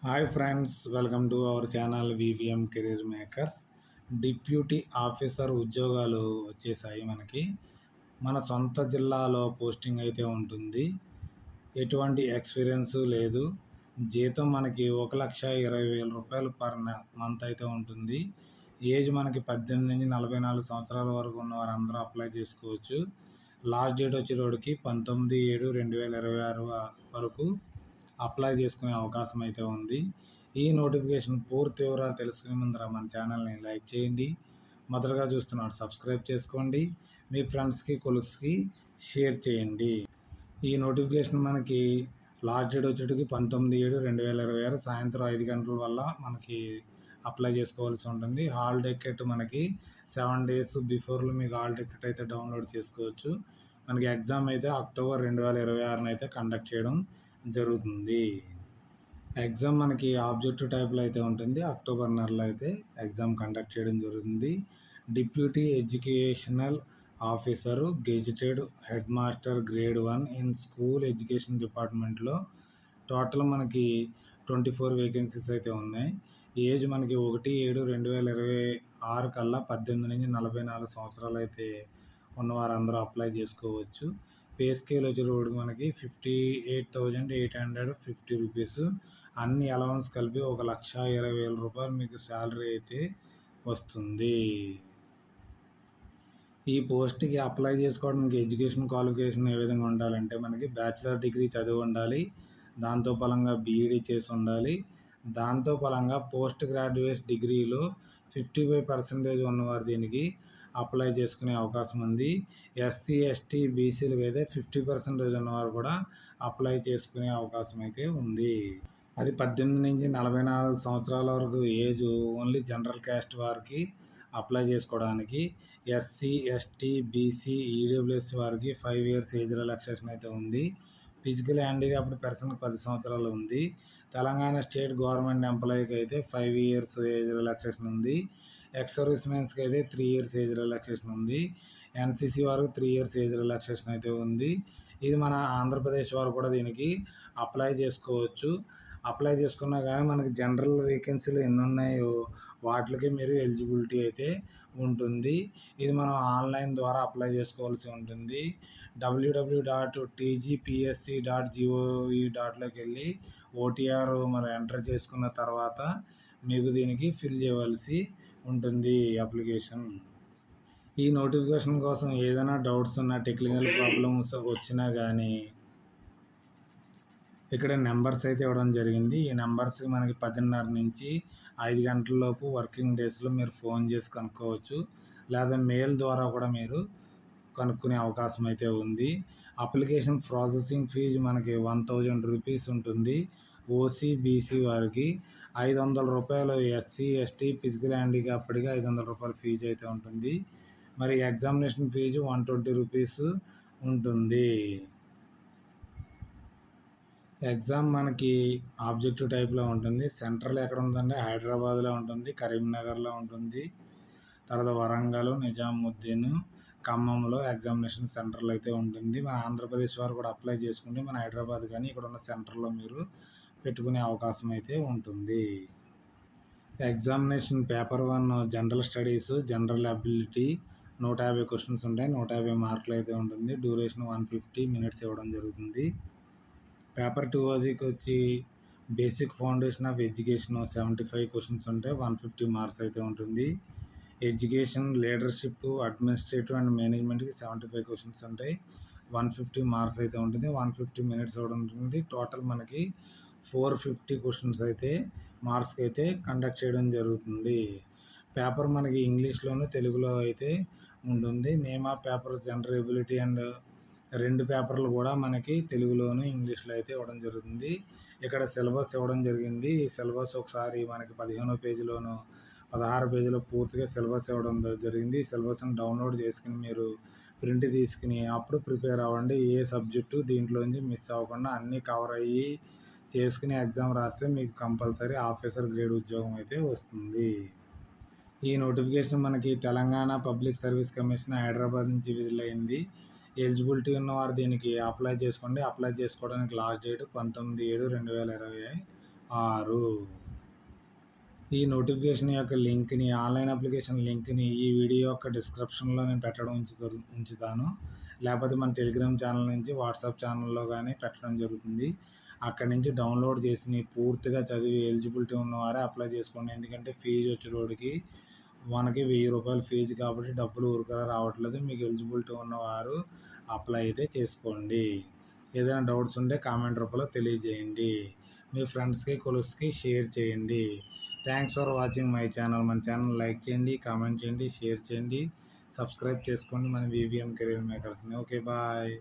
Hi friends, welcome to our channel VVM career makers. Deputy officer ఉద్యోగాలు వచ్చేసాయి మనకి. మన సొంత జిల్లాలో పోస్టింగ్ అయితే ఉంటుంది. ఎటువంటి ఎక్స్పీరియన్స్ లేదు. జీతం మనకి 1,20,000 రూపాయలు పర్ మంత్ అయితే ఉంటుంది. ఏజ్ మనకి 18 నుంచి 44 సంవత్సరాల వరకు ఉన్న వారందరూ అప్లై చేసుకోవచ్చు. లాస్ట్ డేట్ వచ్చేటోడికి 19/7/2026 వరకు అప్లై చేసుకునే అవకాశం అయితే ఉంది. ఈ నోటిఫికేషన్ పూర్తి వివరాలు తెలుసుకునే ముందర మన ఛానల్ని లైక్ చేయండి. మొదటగా చూస్తున్నారు సబ్స్క్రైబ్ చేసుకోండి. మీ ఫ్రెండ్స్కి కొలీగ్స్కి షేర్ చేయండి. ఈ నోటిఫికేషన్ మనకి లాస్ట్ డేట్ వచ్చేటికి 19/7/2026 సాయంత్రం 5 గంటల వల్ల మనకి అప్లై చేసుకోవాల్సి ఉంటుంది. హాల్ టికెట్ మనకి 7 days బిఫోర్లో మీకు హాల్ టికెట్ అయితే డౌన్లోడ్ చేసుకోవచ్చు. మనకి ఎగ్జామ్ అయితే అక్టోబర్ 2026 అయితే కండక్ట్ చేయడం జరుగుతుంది. ఎగ్జామ్ మనకి ఆబ్జెక్టివ్ టైప్లో అయితే ఉంటుంది. అక్టోబర్ నెలలో అయితే ఎగ్జామ్ కండక్ట్ చేయడం జరుగుతుంది. Deputy educational officer gazetted head master grade 1 in school education డిపార్ట్మెంట్లో టోటల్ మనకి 24 వేకెన్సీస్ అయితే ఉన్నాయి. ఏజ్ మనకి 1/7/2026 కల్లా 18 నుంచి 44 సంవత్సరాలు అయితే ఉన్నవారందరూ అప్లై చేసుకోవచ్చు. పే స్కేల్ వచ్చేటప్పటికి మనకి 58,850 రూపీస్. అన్ని అలవన్స్ కలిపి 1,20,000 రూపాయలు మీకు శాలరీ అయితే వస్తుంది. ఈ పోస్ట్కి అప్లై చేసుకోవడానికి ఎడ్యుకేషన్ క్వాలిఫికేషన్ ఏ విధంగా ఉండాలంటే మనకి బ్యాచిలర్ డిగ్రీ చదివి ఉండాలి. దాంతో ఫలంగా బీఈడీ చేసి ఉండాలి. దాంతో ఫలంగా పోస్ట్ గ్రాడ్యుయేట్ డిగ్రీలో 55% ఉన్నవారు దీనికి అప్లై చేసుకునే అవకాశం ఉంది. ఎస్సీ ఎస్టీ బీసీలకు అయితే 50% ఉన్నవారు కూడా అప్లై చేసుకునే అవకాశం అయితే ఉంది. అది 18 నుంచి 44 సంవత్సరాల వరకు ఏజ్ ఓన్లీ జనరల్ క్యాస్ట్ వారికి అప్లై చేసుకోవడానికి. ఎస్సీ ఎస్టీ బీసీ ఈడబ్ల్యూఎస్ వారికి 5 years ఏజ్ రిలాక్సేషన్ అయితే ఉంది. ఫిజికల్ హ్యాండిక్యాప్డ్ పర్సన్కి 10 సంవత్సరాలు ఉంది. తెలంగాణ స్టేట్ గవర్నమెంట్ ఎంప్లాయీకి అయితే 5 years ఏజ్ రిలాక్సేషన్ ఉంది. ఎక్స్ సర్వీస్ మెన్స్కి అయితే 3 years ఏజ్ రిలాక్సేషన్ ఉంది. ఎన్సీసీ వారికి 3 years ఏజ్ రిలాక్సేషన్ అయితే ఉంది. ఇది మన ఆంధ్రప్రదేశ్ వారు కూడా దీనికి అప్లై చేసుకోవచ్చు. అప్లై చేసుకున్నా కానీ మనకి జనరల్ వేకెన్సీలు ఎన్ని ఉన్నాయో వాటికి మీరు ఎలిజిబిలిటీ అయితే ఉంటుంది. ఇది మనం ఆన్లైన్ ద్వారా అప్లై చేసుకోవాల్సి ఉంటుంది. www.tgpsc.gov.loకి వెళ్ళి ఓటీఆర్ మరి ఎంటర్ చేసుకున్న తర్వాత మీకు దీనికి ఫిల్ చేయవలసి ఉంటుంది అప్లికేషన్. ఈ నోటిఫికేషన్ కోసం ఏదైనా డౌట్స్ ఉన్నా టెక్నికల్ ప్రాబ్లమ్స్ వచ్చినా కానీ ఇక్కడ నెంబర్స్ అయితే ఇవ్వడం జరిగింది. ఈ నెంబర్స్కి మనకి 10:30 నుంచి 5 గంటలలోపు వర్కింగ్ డేస్లో మీరు ఫోన్ చేసి కనుక్కోవచ్చు. లేదా మెయిల్ ద్వారా కూడా మీరు కనుక్కునే అవకాశం అయితే ఉంది. అప్లికేషన్ ప్రాసెసింగ్ ఫీజు మనకి 1,000 రూపీస్ ఉంటుంది. ఓసీ బీసీ వారికి 500 రూపాయలు, ఎస్సీ ఎస్టీ ఫిజికల్ హ్యాండిక్యాప్డ్కి 500 రూపాయల ఫీజు అయితే ఉంటుంది. మరి ఎగ్జామినేషన్ ఫీజు 120 రూపీస్ ఉంటుంది. ఎగ్జామ్ మనకి ఆబ్జెక్టివ్ టైప్లో ఉంటుంది. సెంట్రల్ ఎక్కడ ఉందంటే హైదరాబాద్లో ఉంటుంది, కరీంనగర్లో ఉంటుంది, తర్వాత వరంగల్, నిజాముద్దీన్, ఖమ్మంలో ఎగ్జామినేషన్ సెంటర్లు అయితే ఉంటుంది. మన ఆంధ్రప్రదేశ్ వారు కూడా అప్లై చేసుకుంటే మన హైదరాబాద్ కానీ ఇక్కడ ఉన్న సెంటర్లో మీరు పెట్టుకునే అవకాశం అయితే ఉంటుంది. Examination paper 1 general studies, general ability 150 questions ఉంటాయి. 150 మార్కులు అయితే ఉంటుంది. డ్యూరేషన్ 150 minutes ఇవ్వడం జరుగుతుంది. పేపర్ 2 వచ్చి basic foundation of education 75 questions ఉంటాయి. 150 మార్క్స్ అయితే ఉంటుంది. ఎడ్యుకేషన్, లీడర్షిప్, అడ్మినిస్ట్రేటివ్ అండ్ మేనేజ్మెంట్కి 75 క్వశ్చన్స్ ఉంటాయి. 150 మార్క్స్ అయితే ఉంటుంది. 150 minutes ఇవ్వడం ఉంటుంది. టోటల్ మనకి 450 క్వశ్చన్స్ అయితే మార్క్స్కి అయితే కండక్ట్ చేయడం జరుగుతుంది. పేపర్ మనకి ఇంగ్లీష్లోను తెలుగులో అయితే ఉంటుంది. Name of paper, general ability and 2 పేపర్లు కూడా మనకి తెలుగులోను ఇంగ్లీష్లో అయితే ఇవ్వడం జరుగుతుంది. ఇక్కడ సిలబస్ ఇవ్వడం జరిగింది. ఈ సిలబస్ ఒకసారి మనకి 15వ పేజీలోను 16 పేజీలో పూర్తిగా సిలబస్ ఇవ్వడం జరిగింది. ఈ సిలబస్ని డౌన్లోడ్ చేసుకుని మీరు ప్రింట్ తీసుకుని అప్పుడు ప్రిపేర్ అవ్వండి. ఏ సబ్జెక్టు దీంట్లోంచి మిస్ అవ్వకుండా అన్నీ కవర్ అయ్యి చేసుకుని ఎగ్జామ్ రాస్తే మీకు కంపల్సరీ ఆఫీసర్ గ్రేడ్ ఉద్యోగం అయితే వస్తుంది. ఈ నోటిఫికేషన్ మనకి Telangana public service commission Hyderabad నుంచి విడుదలైంది. ఎలిజిబిలిటీ ఉన్నవారు దీనికి అప్లై చేసుకోండి. అప్లై చేసుకోవడానికి లాస్ట్ డేట్ 19/7/2026. 6. ఈ నోటిఫికేషన్ యొక్క లింక్ని, ఆన్లైన్ అప్లికేషన్ లింక్ని ఈ వీడియో యొక్క డిస్క్రిప్షన్లో నేను పెట్టడం ఉంచుతాను. లేకపోతే మన టెలిగ్రామ్ ఛానల్ నుంచి వాట్సాప్ ఛానల్లో కానీ పెట్టడం జరుగుతుంది. అక్కడి నుంచి డౌన్లోడ్ చేసి పూర్తిగా చదివి ఎలిజిబిలిటీ ఉన్నవారే అప్లై చేసుకోండి. ఎందుకంటే ఫీజు వచ్చేటోడికి మనకి 1000 రూపాయలు ఫీజు కాబట్టి డబ్బులు ఊరికనే రావట్లేదు. మీకు ఎలిజిబిలిటీ ఉన్నవారు అప్లై అయితే చేసుకోండి. ఏదైనా డౌట్స్ ఉంటే కామెంట్ రూపంలో తెలియజేయండి. మీ ఫ్రెండ్స్కి కొలీగ్స్కి షేర్ చేయండి. Thanks for watching my channel. మన ఛానల్ లైక్ చేయండి, కామెంట్ చేయండి, షేర్ చేయండి, సబ్స్క్రైబ్ చేసుకోండి మన వివిఎం కెరీర్ మేకర్స్ని. Okay, bye.